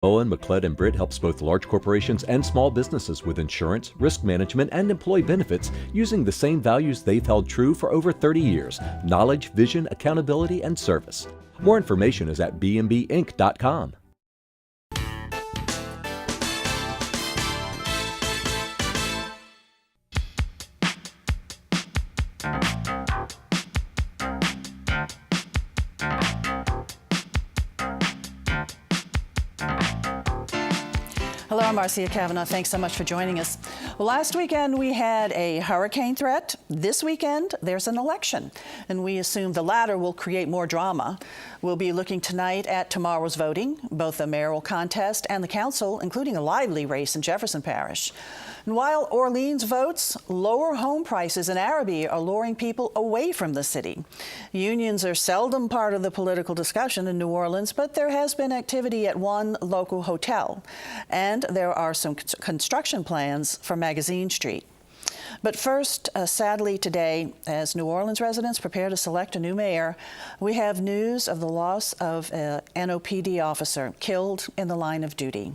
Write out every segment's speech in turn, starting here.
Owen, McLeod and Britt helps both large corporations and small businesses with insurance, risk management, and employee benefits using the same values they've held true for over 30 years: knowledge, vision, accountability, and service. More information is at bmbinc.com. Hello, I'm Marcia Cavanaugh. Thanks so much for joining us. Well, last weekend we had a hurricane threat. This weekend there's an election, and we assume the latter will create more drama. We'll be looking tonight at tomorrow's voting, both the mayoral contest and the council, including a lively race in Jefferson Parish. And while Orleans votes, lower home prices in Arabi are luring people away from the city. Unions are seldom part of the political discussion in New Orleans, but there has been activity at one local hotel. And there are some construction plans for Magazine Street. But first, sadly today, as New Orleans residents prepare to select a new mayor, we have news of the loss of an NOPD officer killed in the line of duty.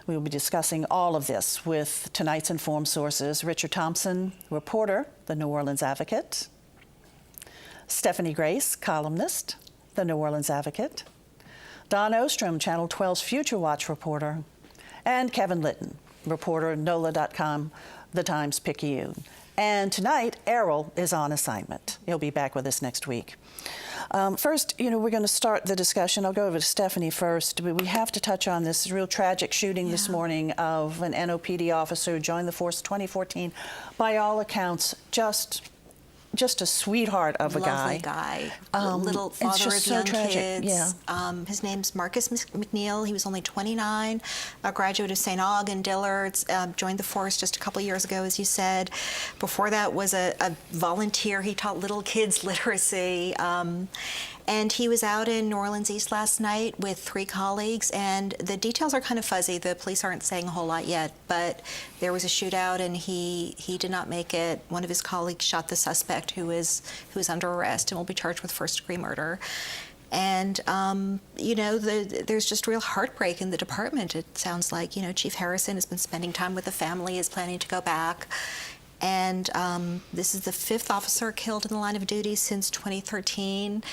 We will be discussing all of this with tonight's Informed Sources: Richard Thompson, reporter, the New Orleans Advocate; Stephanie Grace, columnist, the New Orleans Advocate; Don Ostrom, Channel 12's Future Watch reporter; and Kevin Litton, reporter, NOLA.com, The Times-Picayune. And tonight, Errol is on assignment. He'll be back with us next week. First, we're going to start the discussion. I'll go over to Stephanie first. We have to touch on this real tragic shooting this morning of an NOPD officer who joined the force in 2014. By all accounts, just a sweetheart of a Lovely guy. Little father of young kids. Yeah. His name's Marcus McNeil. He was only 29, a graduate of St. Aug and Dillard's, joined the force just a couple years ago, as you said. Before that was a volunteer. He taught little kids literacy. And he was out in New Orleans East last night with 3 colleagues, and the details are kind of fuzzy. The police aren't saying a whole lot yet, but there was a shootout and he did not make it. One of his colleagues shot the suspect who is under arrest and will be charged with first-degree murder. And, there's just real heartbreak in the department. It sounds like, Chief Harrison has been spending time with the family, is planning to go back. And this is the 5th officer killed in the line of duty since 2013.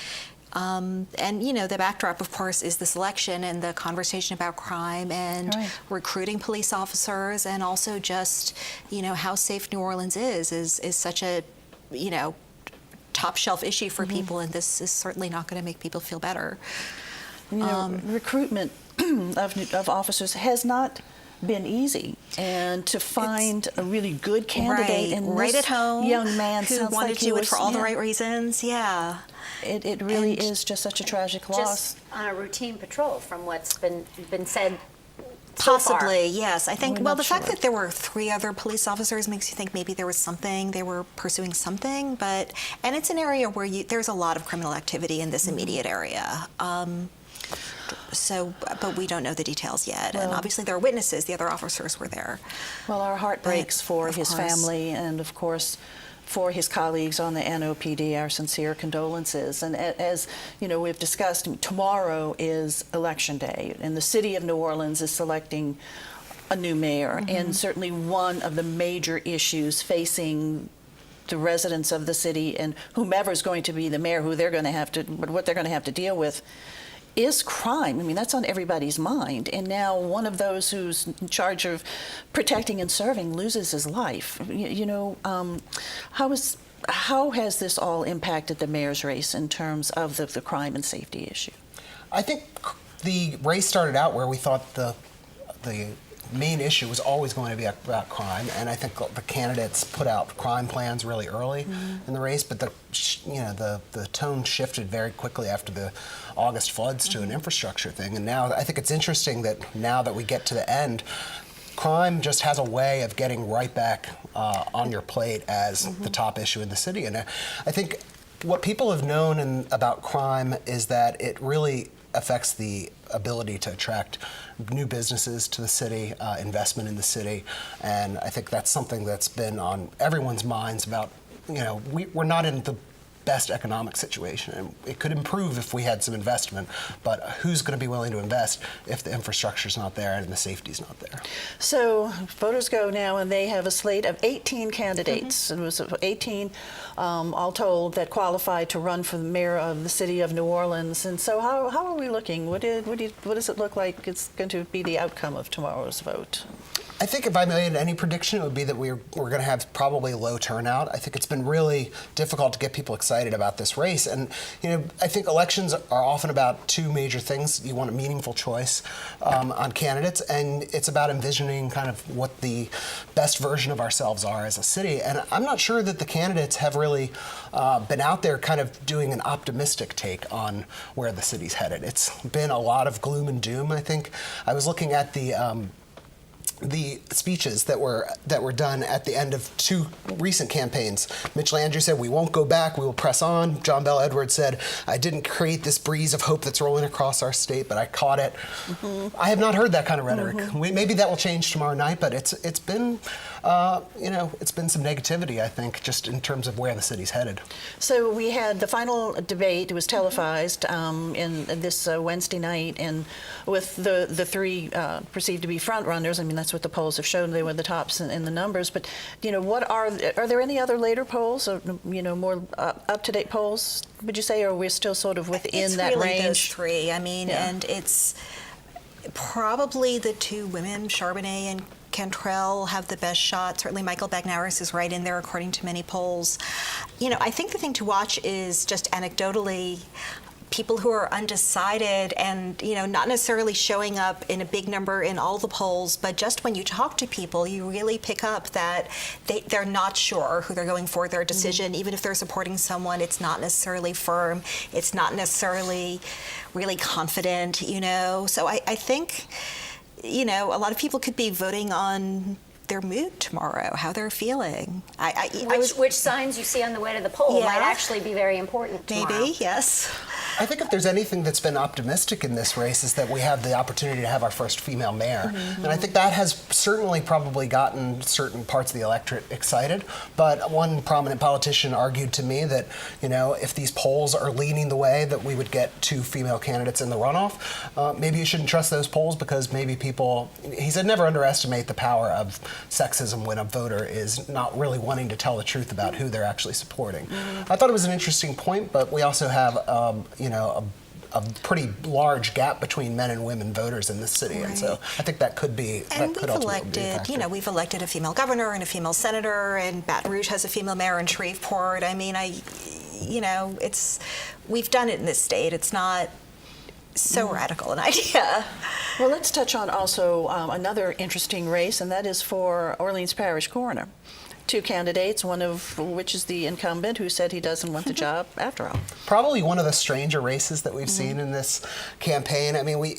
The backdrop, of course, is this election and the conversation about crime and recruiting police officers, and also just, how safe New Orleans is such a, top shelf issue for people, and this is certainly not going to make people feel better. Recruitment of officers has not been easy, and to find a really good candidate in right this at home young man who sounds wanted like to do it for all the right reasons. It really is just such a tragic loss. Just on a routine patrol, from what's been said. Possibly, yes. I think, the fact sure. that there were 3 other police officers makes you think maybe there was something, they were pursuing something, and it's an area where there's a lot of criminal activity in this immediate area. But we don't know the details yet. And obviously there are witnesses, the other officers were there. Well, our heart breaks for his family, and of course, for his colleagues on the NOPD, our sincere condolences. And as we've discussed, tomorrow is Election Day, and the city of New Orleans is selecting a new mayor. And certainly one of the major issues facing the residents of the city and whomever is going to be the mayor, what they're going to have to deal with, is crime. I mean, that's on everybody's mind. And now one of those who's in charge of protecting and serving loses his life. How has this all impacted the mayor's race in terms of the crime and safety issue? I think the race started out where we thought the main issue was always going to be about crime, and I think the candidates put out crime plans really early in the race, but the tone shifted very quickly after the August floods to an infrastructure thing. And now I think it's interesting that now that we get to the end, crime just has a way of getting right back on your plate as the top issue in the city. And I think what people have known about crime is that it really affects the ability to attract new businesses to the city, investment in the city, and I think that's something that's been on everyone's minds about, we're not in the best economic situation. And it could improve if we had some investment, but who's going to be willing to invest if the infrastructure's not there and the safety's not there? So voters go now, and they have a slate of 18 candidates. It was 18, all told, that qualified to run for the mayor of the city of New Orleans. And so how are we looking? What does it look like it's going to be the outcome of tomorrow's vote? I think if I made any prediction, it would be that we're going to have probably low turnout. I think it's been really difficult to get people excited about this race. And, I think elections are often about two major things. You want a meaningful choice on candidates, and it's about envisioning kind of what the best version of ourselves are as a city. And I'm not sure that the candidates have really been out there kind of doing an optimistic take on where the city's headed. It's been a lot of gloom and doom, I think. I was looking at the speeches that were done at the end of two recent campaigns. Mitch Landrieu said, "We won't go back, we will press on." John Bel Edwards said, "I didn't create this breeze of hope that's rolling across our state, but I caught it." I have not heard that kind of rhetoric. Maybe that will change tomorrow night, but it's been it's been some negativity, I think, just in terms of where the city's headed. So we had the final debate. It was televised in this Wednesday night, and with the three perceived to be front runners. I mean, that's what the polls have shown. They were the tops in the numbers. But what are there any other later polls, or more up-to-date polls? Would you say, or we're still sort of within that really range? Those three. I mean, and it's probably the two women, Charbonnet and Cantrell, have the best shot. Certainly Michael Bagnaris is right in there according to many polls. I think the thing to watch is just anecdotally people who are undecided and, not necessarily showing up in a big number in all the polls, but just when you talk to people, you really pick up that they're not sure who they're going for, their decision. Even if they're supporting someone, it's not necessarily firm. It's not necessarily really confident, So I think, a lot of people could be voting on their mood tomorrow, how they're feeling. Which signs you see on the way to the poll Yeah. might actually be very important tomorrow. Maybe, yes. I think if there's anything that's been optimistic in this race is that we have the opportunity to have our first female mayor. And I think that has certainly probably gotten certain parts of the electorate excited. But one prominent politician argued to me that, if these polls are leaning the way that we would get two female candidates in the runoff, maybe you shouldn't trust those polls because maybe he said, never underestimate the power of sexism when a voter is not really wanting to tell the truth about who they're actually supporting. I thought it was an interesting point, but we also have, a pretty large gap between men and women voters in this city, and so I think that could be. And we've elected a female governor and a female senator, and Baton Rouge has a female mayor in Shreveport. I mean, we've done it in this state. It's not so radical an idea. Well, let's touch on also another interesting race, and that is for Orleans Parish coroner. Two candidates, one of which is the incumbent, who said he doesn't want the job after all. Probably one of the stranger races that we've seen in this campaign. I mean,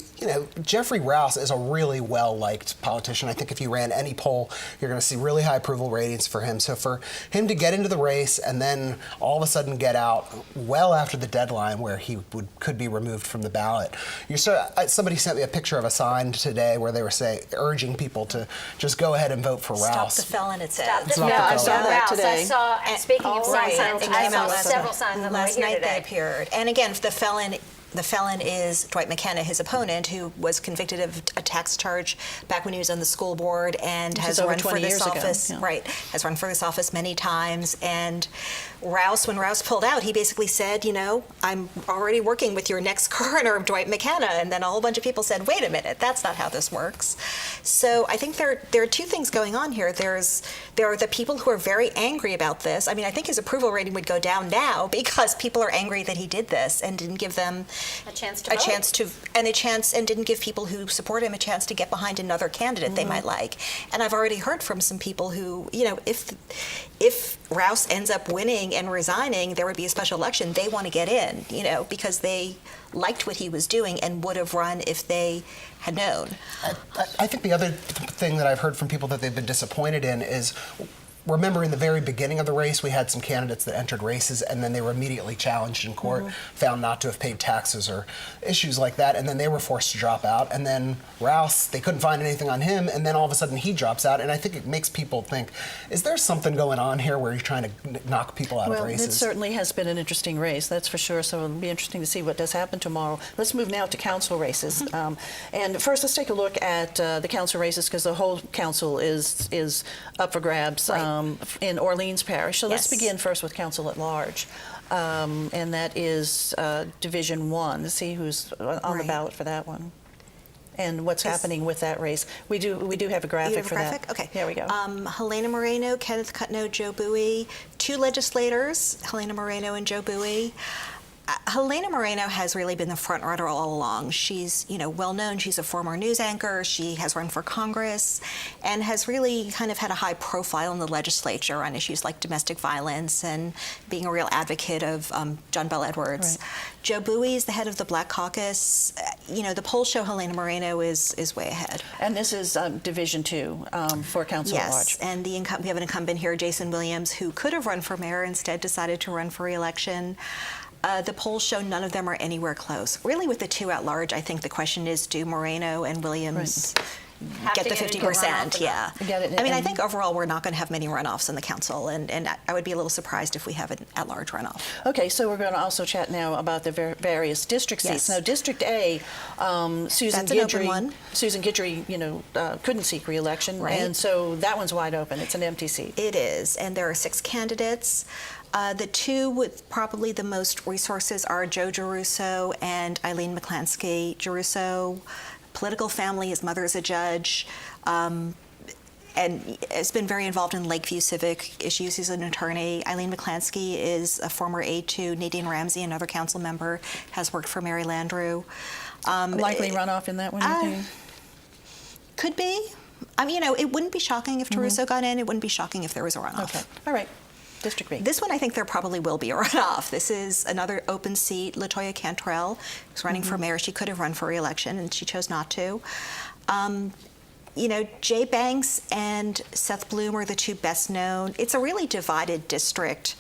Jeffrey Rouse is a really well-liked politician. I think if you ran any poll, you're going to see really high approval ratings for him. So for him to get into the race and then all of a sudden get out well after the deadline where he could be removed from the ballot. Somebody sent me a picture of a sign today where they were urging people to just go ahead and vote for Rouse. Stop the felon, it said. I saw that today. And speaking of signs, I saw several signs on the way last here night today. they appeared. And again, the felon is Dwight McKenna, his opponent, who was convicted of a tax charge back when he was on the school board and has run for this office. Right, has run for this office many times. And when Rouse pulled out, he basically said, I'm already working with your next coroner, Dwight McKenna. And then a whole bunch of people said, wait a minute, that's not how this works. So I think there are two things going on here. There are the people who are very angry about this. I mean, I think his approval rating would go down now because people are angry that he did this and didn't give them a chance and didn't give people who support him a chance to get behind another candidate they might like. And I've already heard from some people who, if Rouse ends up winning and resigning, there would be a special election. They want to get in, because they liked what he was doing and would have run if they had known. I think the other thing that I've heard from people that they've been disappointed in is remember in the very beginning of the race, we had some candidates that entered races and then they were immediately challenged in court, found not to have paid taxes or issues like that, and then they were forced to drop out. And then Rouse, they couldn't find anything on him, and then all of a sudden he drops out. And I think it makes people think, is there something going on here where you're trying to knock people out of Well, races? it certainly has been an interesting race, that's for sure. So it'll be interesting to see what does happen tomorrow. Let's move now to council races. And first, let's take a look at the council races, because the whole council is up for grabs in Orleans Parish. So let's Yes. begin first with council at large. And that is Division 1. Let's see who's on the ballot for that one. And what's happening with that race. We do have a graphic You have a for graphic? that. Okay. Here we go. Helena Moreno, Kenneth Cutno, Joe Bowie, two legislators, Helena Moreno and Joe Bowie. Helena Moreno has really been the front runner all along. She's, well known. She's a former news anchor. She has run for Congress and has really kind of had a high profile in the legislature on issues like domestic violence and being a real advocate of John Bel Edwards. Right. Joe Bowie is the head of the Black Caucus. The polls show Helena Moreno is way ahead. And this is Division 2 for council at large. Yes, and we have an incumbent here, Jason Williams, who could have run for mayor, instead decided to run for re-election. The polls show none of them are anywhere close. Really, with the two at large, I think the question is, do Moreno and Williams get the 50%? Yeah. I think overall we're not going to have many runoffs in the council, and I would be a little surprised if we have an at-large runoff. Okay, so we're going to also chat now about the various district seats. Yes. Now, District A, Susan That's an open Guidry, one. Susan Guidry, couldn't seek re-election, Right. and so that one's wide open. It's an empty seat. It is, and there are 6 candidates. The two with probably the most resources are Joe Geruso and Eileen McClansky. Geruso, political family, his mother is a judge, and has been very involved in Lakeview civic issues. He's an attorney. Eileen McClansky is a former aide to Nadine Ramsey, another council member, has worked for Mary Landrieu. Likely runoff in that one, you think? Could be. It wouldn't be shocking if Geruso got in. It wouldn't be shocking if there was a runoff. Okay, all right. District B. This one, I think there probably will be a runoff. This is another open seat. LaToya Cantrell is running for mayor. She could have run for re-election, and she chose not to. Jay Banks and Seth Bloom are the two best known. It's a really divided district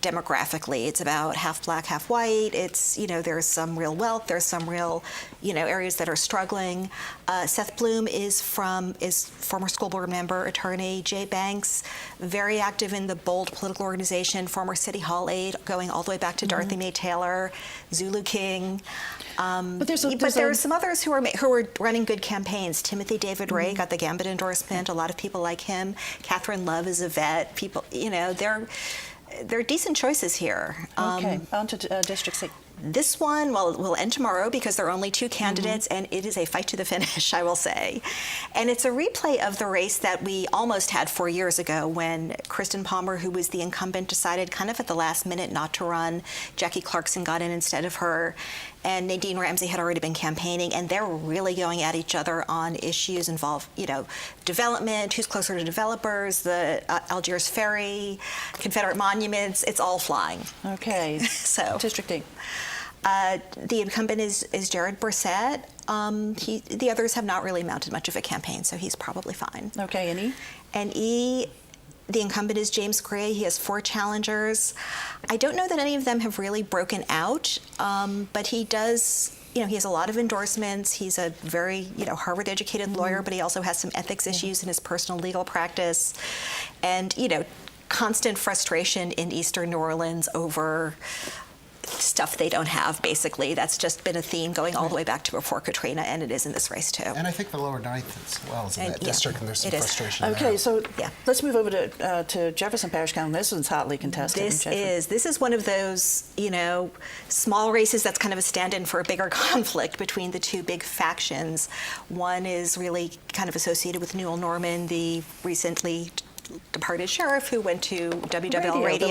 demographically. It's about half black, half white. It's, there's some real wealth. There's some real, areas that are struggling. Seth Bloom is former school board member, attorney. Jay Banks, very active in the BOLD political organization, former city hall aide, going all the way back to Dorothy May Taylor, Zulu King. But there are some others who are running good campaigns. Timothy David Ray got the Gambit endorsement. A lot of people like him. Catherine Love is a vet. People, they're decent choices here. Okay, on to District C. This one will end tomorrow because there are only 2 candidates, and it is a fight to the finish, I will say. And it's a replay of the race that we almost had 4 years ago when Kristen Palmer, who was the incumbent, decided kind of at the last minute not to run. Jackie Clarkson got in instead of her, and Nadine Ramsey had already been campaigning, and they're really going at each other on issues involved, development, who's closer to developers, the Algiers Ferry, Confederate monuments. It's all flying. Okay, So District D. The incumbent is Jared Brissett. The others have not really mounted much of a campaign, so he's probably fine. Okay, and E? And E, the incumbent is James Gray. He has 4 challengers. I don't know that any of them have really broken out, but he does. He has a lot of endorsements. He's a very, Harvard-educated lawyer, but he also has some ethics issues in his personal legal practice, and constant frustration in Eastern New Orleans over stuff they don't have, basically. That's just been a theme going all the way back to before Katrina, and it is in this race, too. And I think the lower ninth as well is in that district, and there's some frustration there. Okay, so let's move over to Jefferson Parish Council. This one's hotly contested. This is one of those, small races that's kind of a stand-in for a bigger conflict between the 2 big factions. One is really kind of associated with Newell Norman, the recently departed sheriff who went to WWL Radio,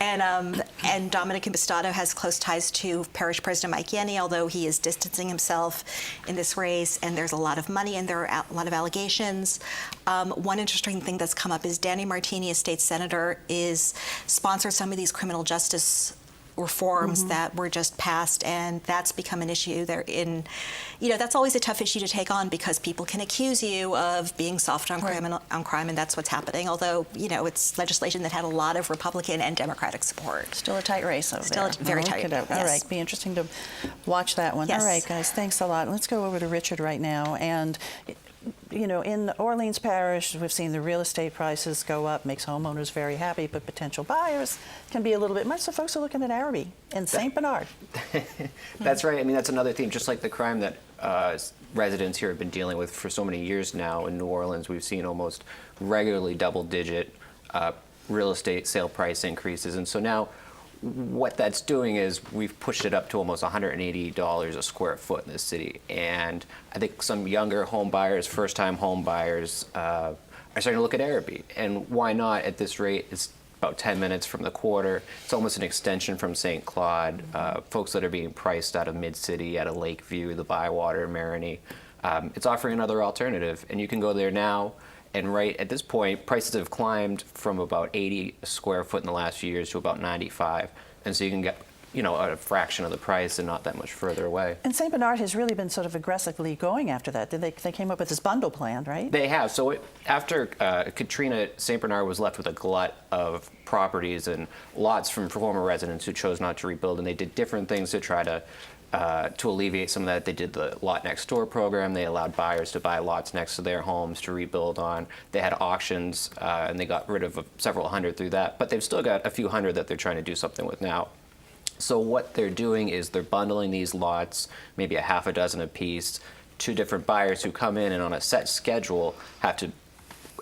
and Dominic Imbastado has close ties to Parish President Mike Yenny, although he is distancing himself in this race, and there's a lot of money and there are a lot of allegations. One interesting thing that's come up is Danny Martini, a state senator, sponsors some of these criminal justice reforms that were just passed, and that's become an issue. That's always a tough issue to take on because people can accuse you of being soft on crime, and that's what's happening. Although it's legislation that had a lot of Republican and Democratic support. Still a tight race over there. Still very tight. All right, be interesting to watch that one. Yes. All right, guys, thanks a lot. Let's go over to Richard right now. And in Orleans Parish, we've seen the real estate prices go up, makes homeowners very happy, but potential buyers can be a little bit much. So folks are looking at Araby and St. Bernard. That's right. I mean, that's another theme, just like the crime that residents here have been dealing with for so many years now. In New Orleans, we've seen almost regularly double-digit real estate sale price increases. And so now what that's doing is we've pushed it up to almost $180 a square foot in this city. And I think some younger home buyers, first-time home buyers, are starting to look at Araby. And why not at this rate? It's about 10 minutes from the quarter. It's almost an extension from St. Claude. Folks that are being priced out of Mid-City, out of Lakeview, the Bywater, Marigny. It's offering another alternative. And you can go there now. And right at this point, prices have climbed from about 80 a square foot in the last few years to about 95. And so you can get, a fraction of the price and not that much further away. And St. Bernard has really been sort of aggressively going after that. They came up with this bundle plan, right? They have. So after Katrina, St. Bernard was left with a glut of properties and lots from former residents who chose not to rebuild. And they did different things to try to alleviate some of that. They did the lot next door program. They allowed buyers to buy lots next to their homes to rebuild on. They had auctions, and they got rid of several hundred through that. But they've still got a few hundred that they're trying to do something with now. So what they're doing is they're bundling these lots, maybe a half a dozen apiece, to different buyers who come in and on a set schedule have to,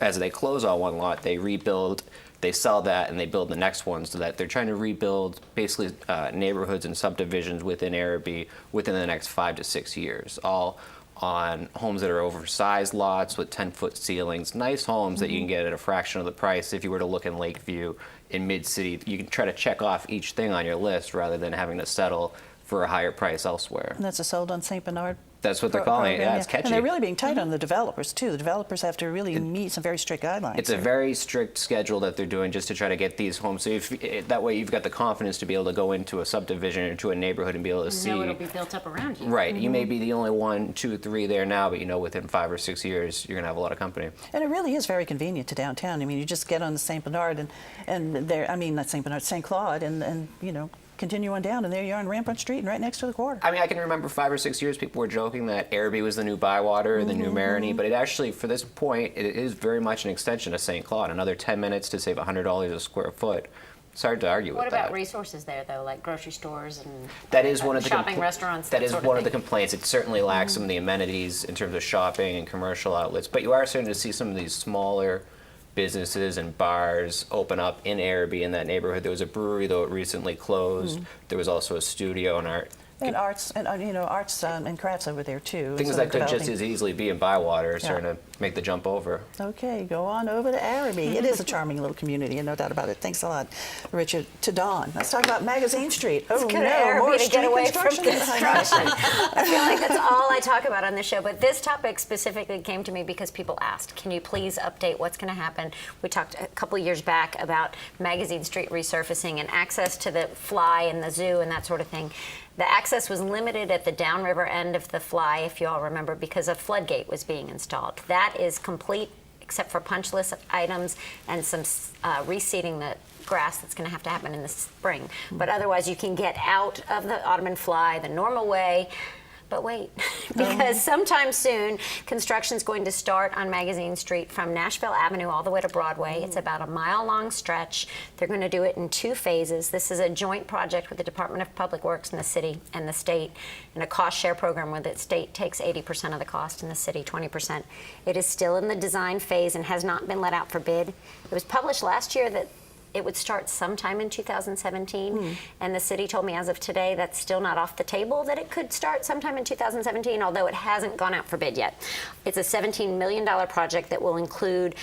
as they close on one lot, they rebuild, they sell that, and they build the next one, so that they're trying to rebuild basically neighborhoods and subdivisions within Araby within the next 5 to 6 years, all on homes that are oversized lots with 10-foot ceilings, nice homes that you can get at a fraction of the price. If you were to look in Lakeview, in Mid-City, you can try to check off each thing on your list rather than having to settle for a higher price elsewhere. And that's a sold on St. Bernard. That's what they're calling it. Yeah, it's catchy. And they're really being tight on the developers, too. The developers have to really meet some very strict guidelines. It's a very strict schedule that they're doing just to try to get these homes. So that way you've got the confidence to be able to go into a subdivision or to a neighborhood and be able to see. You know it'll be built up around you. Right. You may be the only 1, 2, 3 there now, but within 5 or 6 years, you're going to have a lot of company. And it really is very convenient to downtown. I mean, you just get on the St. Bernard and there, I mean, not St. Bernard, St. Claude, and continue on down, and there you are on Rampart Street and right next to the quarter. I mean, I can remember 5 or 6 years people were joking that Araby was the new Bywater, the new Marigny, but it actually, for this point, it is very much an extension of St. Claude. Another 10 minutes to save $100 a square foot. It's hard to argue with that. What about resources there, though, like grocery stores and that is one of the shopping restaurants? That is sort one of of the complaints. It certainly lacks some of the amenities in terms of shopping and commercial outlets, but you are starting to see some of these smaller businesses and bars open up in Araby in that neighborhood. There was a brewery, though it recently closed. There was also a studio and art. And arts and crafts over there too. Things that could just as easily be in Bywater, starting to make the jump over. Okay, go on over to Araby. It is a charming little community, and no doubt about it. Thanks a lot, Richard. To Dawn. Let's talk about Magazine Street. Oh no, more to street get away from construction. I feel like that's all I talk about on this show, but this topic specifically came to me because people asked, can you please update what's going to happen? We talked a couple of years back about Magazine Street resurfacing and access to the fly and the zoo and that sort of thing. The access was limited at the downriver end of the fly, if you all remember, because a floodgate was being installed. That is complete, except for punch list items and some reseeding the grass that's going to have to happen in the spring. But otherwise, you can get out of the Ottoman fly the normal way. But wait, because sometime soon, construction's going to start on Magazine Street from Nashville Avenue all the way to Broadway. It's about a mile-long stretch. They're going to do it in 2 phases. This is a joint project with the Department of Public Works in the city and the state, and a cost-share program where the state takes 80% of the cost and the city 20%. It is still in the design phase and has not been let out for bid. It was published last year that it would start sometime in 2017, and the city told me as of today that's still not off the table, that it could start sometime in 2017, although it hasn't gone out for bid yet. It's a $17 million project that will include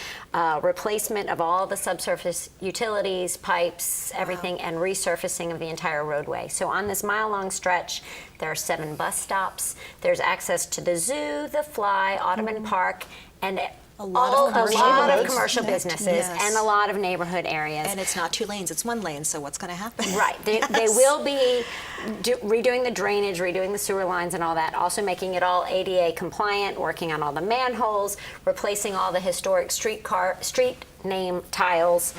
replacement of all the subsurface utilities, pipes, everything, and resurfacing of the entire roadway. So on this mile-long stretch, there are 7 bus stops. There's access to the zoo, the fly, Ottoman Park, and A lot of commercial a lot of roads. commercial businesses Yes. and a lot of neighborhood areas. And it's not 2 lanes, it's 1 lane, so what's going to happen? Right. They will be redoing the drainage, redoing the sewer lines and all that, also making it all ADA compliant, working on all the manholes, replacing all the historic street name tiles,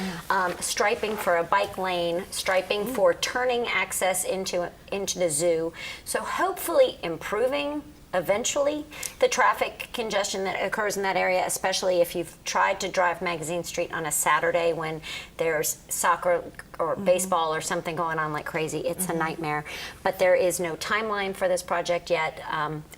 striping for a bike lane, striping for turning access into the zoo. So hopefully improving eventually the traffic congestion that occurs in that area, especially if you've tried to drive Magazine Street on a Saturday when there's soccer or baseball or something going on like crazy. It's a nightmare. But there is no timeline for this project yet,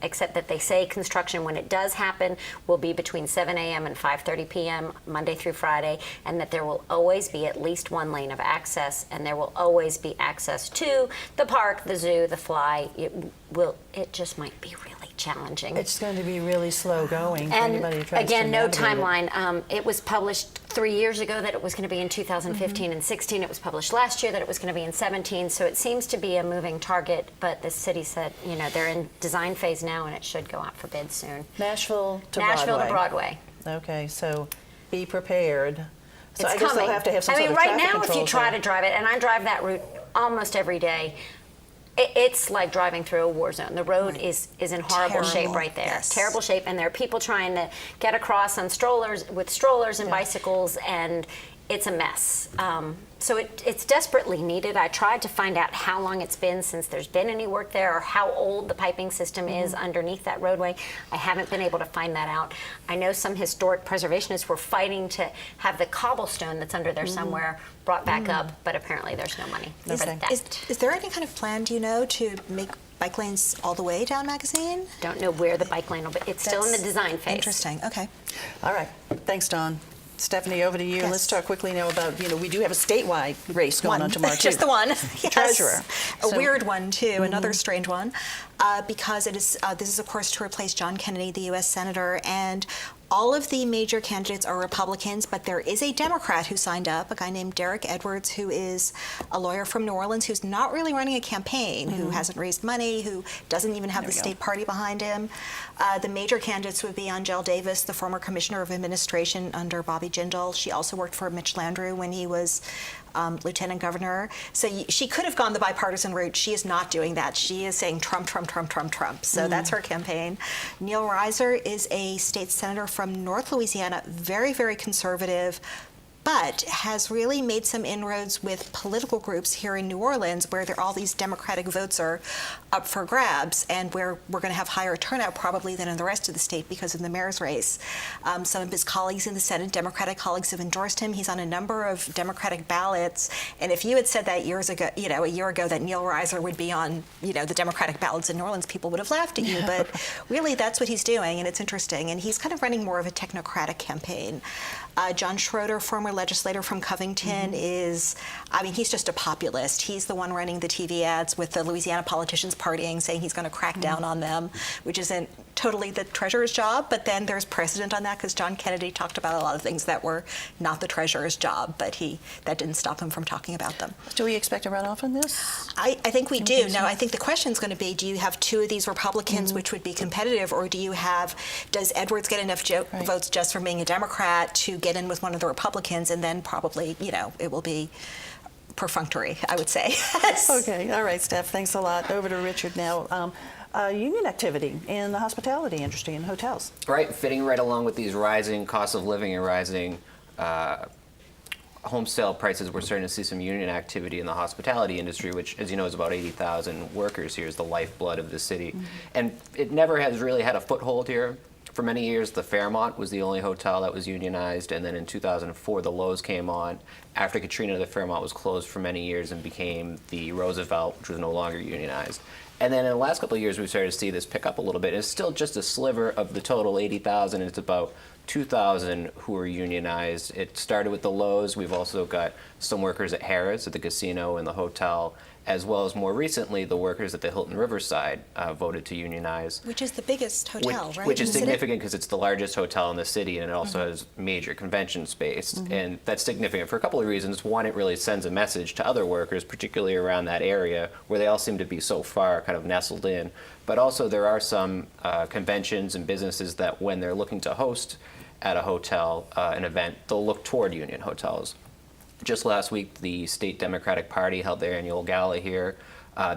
except that they say construction, when it does happen, will be between 7 a.m. and 5:30 p.m. Monday through Friday, and that there will always be at least 1 lane of access, and there will always be access to the park, the zoo, the fly. It just might be really challenging. It's going to be really slow going for And anybody who tries again, to no navigate it. timeline. It was published 3 years ago that it was going to be in 2015 and 16. It was published last year that it was going to be in 17. So it seems to be a moving target. But the city said, they're in design phase now, and it should go out for bid soon. Nashville to Broadway. Okay, so be prepared. So It's I guess coming. they'll have to have some I mean, sort of right traffic now, if you controls try there. to drive it, and I drive that route almost every day, it's like driving through a war zone. The road is in horrible shape Terrible, right there. yes. Terrible shape, and there are people trying to get across on strollers and bicycles, and it's a mess. So it's desperately needed. I tried to find out how long it's been since there's been any work there, or how old the piping system is underneath that roadway. I haven't been able to find that out. I know some historic preservationists were fighting to have the cobblestone that's under there somewhere brought back up, but apparently there's no money for Okay. that. Is there any kind of plan, do you know, to make bike lanes all the way down Magazine? Don't know where the bike lane will be. It's still in the That's design phase. Interesting, okay. All right. Thanks, Dawn. Stephanie, over to you. Yes. Let's talk quickly now about, we do have a statewide race going on tomorrow, too. Just the one. Yes. Treasurer. A So- weird one, too, another strange one, because this is, of course, to replace John Kennedy, the U.S. Senator, and all of the major candidates are Republicans, but there is a Democrat who signed up, a guy named Derek Edwards, who is a lawyer from New Orleans, who's not really running a campaign, who hasn't raised money, who doesn't even have the state party behind him. The major candidates would be Angel Davis, the former commissioner of administration under Bobby Jindal. She also worked for Mitch Landrieu when he was lieutenant governor. So she could have gone the bipartisan route. She is not doing that. She is saying Trump, Trump, Trump, Trump, Trump. So that's her campaign. Neil Reiser is a state senator from North Louisiana, very, very conservative, but has really made some inroads with political groups here in New Orleans, where all these Democratic votes are up for grabs, and where we're going to have higher turnout probably than in the rest of the state because of the mayor's race. Some of his colleagues in the Senate, Democratic colleagues, have endorsed him. He's on a number of Democratic ballots, and if you had said that years ago, a year ago, that Neil Reiser would be on, the Democratic ballots in New Orleans, people would have laughed at you. But really, that's what he's doing, and it's interesting. And he's kind of running more of a technocratic campaign. John Schroeder, former legislator from Covington, he's just a populist. He's the one running the TV ads with the Louisiana politicians partying, saying he's going to crack down on them, which isn't totally the treasurer's job, but then there's precedent on that because John Kennedy talked about a lot of things that were not the treasurer's job, but that didn't stop him from talking about them. Do we expect a runoff on this? I think we do. Now, I think the question is going to be, do you have two of these Republicans, which would be competitive, or does Edwards get enough votes just from being a Democrat to get in with one of the Republicans, and then probably, it will be perfunctory, I would say. Okay. All right, Steph. Thanks a lot. Over to Richard now. Union activity in the hospitality industry and hotels. Right, fitting right along with these rising costs of living and rising home sale prices, we're starting to see some union activity in the hospitality industry, which, as you know, is about 80,000 workers here, is the lifeblood of the city. And it never has really had a foothold here. For many years, the Fairmont was the only hotel that was unionized, and then in 2004, the Lowe's came on. After Katrina, the Fairmont was closed for many years and became the Roosevelt, which was no longer unionized. And then in the last couple of years, we've started to see this pick up a little bit. It's still just a sliver of the total 80,000. It's about 2,000 who are unionized. It started with the Lowe's. We've also got some workers at Harrah's, at the casino and the hotel, as well as more recently the workers at the Hilton Riverside voted to unionize. Which is the biggest hotel, right? Which is in the city? significant because it's the largest hotel in the city, and it also has major convention space. And that's significant for a couple of reasons. One, it really sends a message to other workers, particularly around that area where they all seem to be so far kind of nestled in. But also there are some conventions and businesses that when they're looking to host at a hotel, an event, they'll look toward union hotels. Just last week, the state Democratic Party held their annual gala here.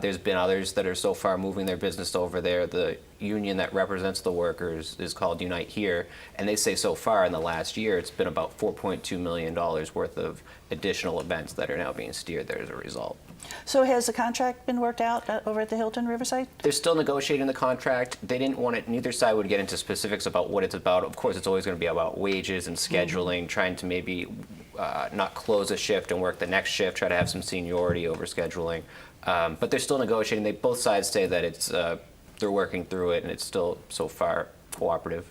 There's been others that are so far moving their business over there. The union that represents the workers is called Unite Here, and they say so far in the last year it's been about $4.2 million worth of additional events that are now being steered there as a result. So has the contract been worked out over at the Hilton Riverside? They're still negotiating the contract. They didn't want it, neither side would get into specifics about what it's about. Of course, it's always going to be about wages and scheduling, trying to maybe not close a shift and work the next shift, try to have some seniority over scheduling. But they're still negotiating. Both sides say that it's they're working through it, and it's still so far cooperative.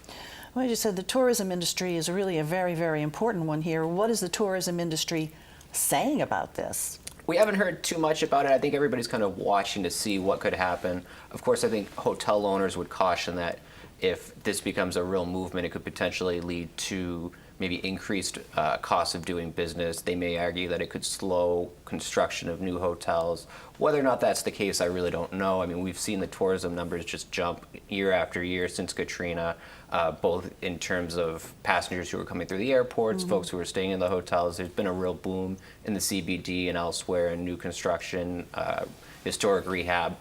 Well, you said the tourism industry is really a very, very important one here. What is the tourism industry saying about this? We haven't heard too much about it. I think everybody's kind of watching to see what could happen. Of course, I think hotel owners would caution that if this becomes a real movement, it could potentially lead to maybe increased costs of doing business. They may argue that it could slow construction of new hotels. Whether or not that's the case, I really don't know. I mean, we've seen the tourism numbers just jump year after year since Katrina, both in terms of passengers who are coming through the airports, folks who are staying in the hotels. There's been a real boom in the CBD and elsewhere in new construction, historic rehab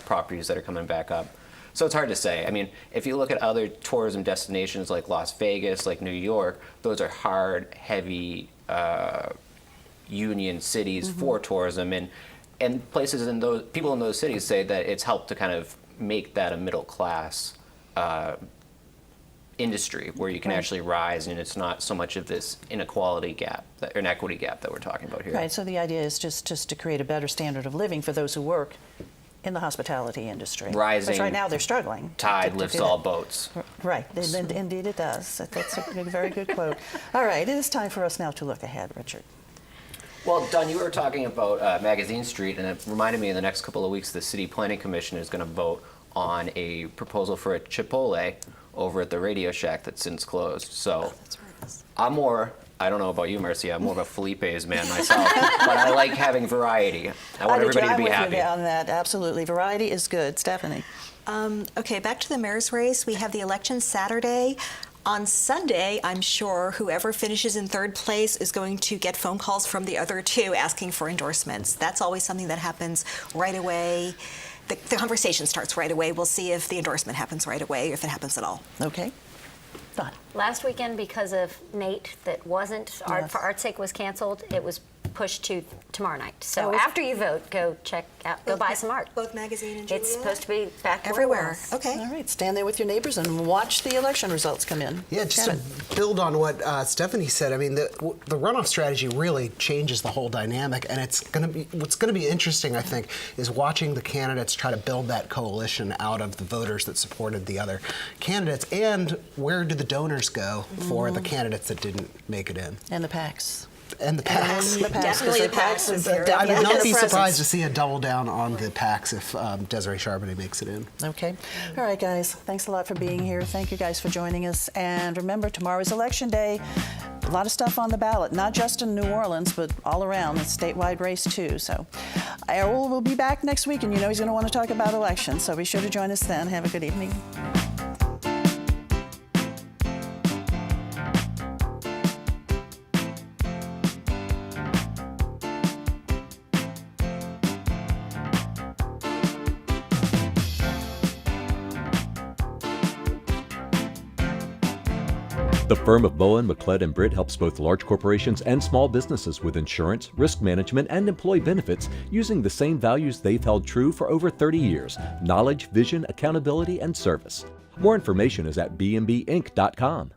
properties that are coming back up. So it's hard to say. I mean, if you look at other tourism destinations like Las Vegas, like New York, those are hard, heavy union cities for tourism, and places in those, people in those cities say that it's helped to kind of make that a middle class industry where you can actually rise, and it's not so much of this inequality gap, or an equity gap that we're talking about here. Right, so the idea is just to create a better standard of living for those who work in the hospitality industry. Rising Which right now they're struggling. tide lifts all boats. Right, indeed it does. That's a very good quote. All right, it is time for us now to look ahead, Richard. Well, Don, you were talking about Magazine Street, and it reminded me in the next couple of weeks the City Planning Commission is going to vote on a proposal for a Chipotle over at the Radio Shack that's since closed. So I don't know about you, Marcia, I'm more of a Felipe's man myself, but I like having variety. I want everybody to be happy. I'm with you on that, absolutely. Variety is good. Stephanie. Okay, back to the mayor's race. We have the election Saturday. On Sunday, I'm sure whoever finishes in third place is going to get phone calls from the other two asking for endorsements. That's always something that happens right away. The conversation starts right away. We'll see if the endorsement happens right away, if it happens at all. Okay. Don. Last weekend, because of Nate, that wasn't, for Art's Sake was canceled, it was pushed to tomorrow night. So after you vote, go check out, go buy some art. Both Magazine and Juliet? It's supposed to be back everywhere. Okay. All right, stand there with your neighbors and watch the election results come in. Yeah, just to build on what Stephanie said, I mean, the runoff strategy really changes the whole dynamic, and what's going to be interesting, I think, is watching the candidates try to build that coalition out of the voters that supported the other candidates, and where do the donors go for the candidates that didn't make it in. And the PACs. And the PACs. Definitely the PACs. I would not be surprised to see a double down on the PACs if Desiree Charbonnet makes it in. Okay. All right, guys. Thanks a lot for being here. Thank you guys for joining us. And remember, tomorrow is Election Day. A lot of stuff on the ballot, not just in New Orleans, but all around. It's a statewide race, too. So Errol will be back next week, and you know he's going to want to talk about elections. So be sure to join us then. Have a good evening. The firm of Bowen, McLeod, and Britt helps both large corporations and small businesses with insurance, risk management, and employee benefits using the same values they've held true for over 30 years: knowledge, vision, accountability, and service. More information is at bmbinc.com.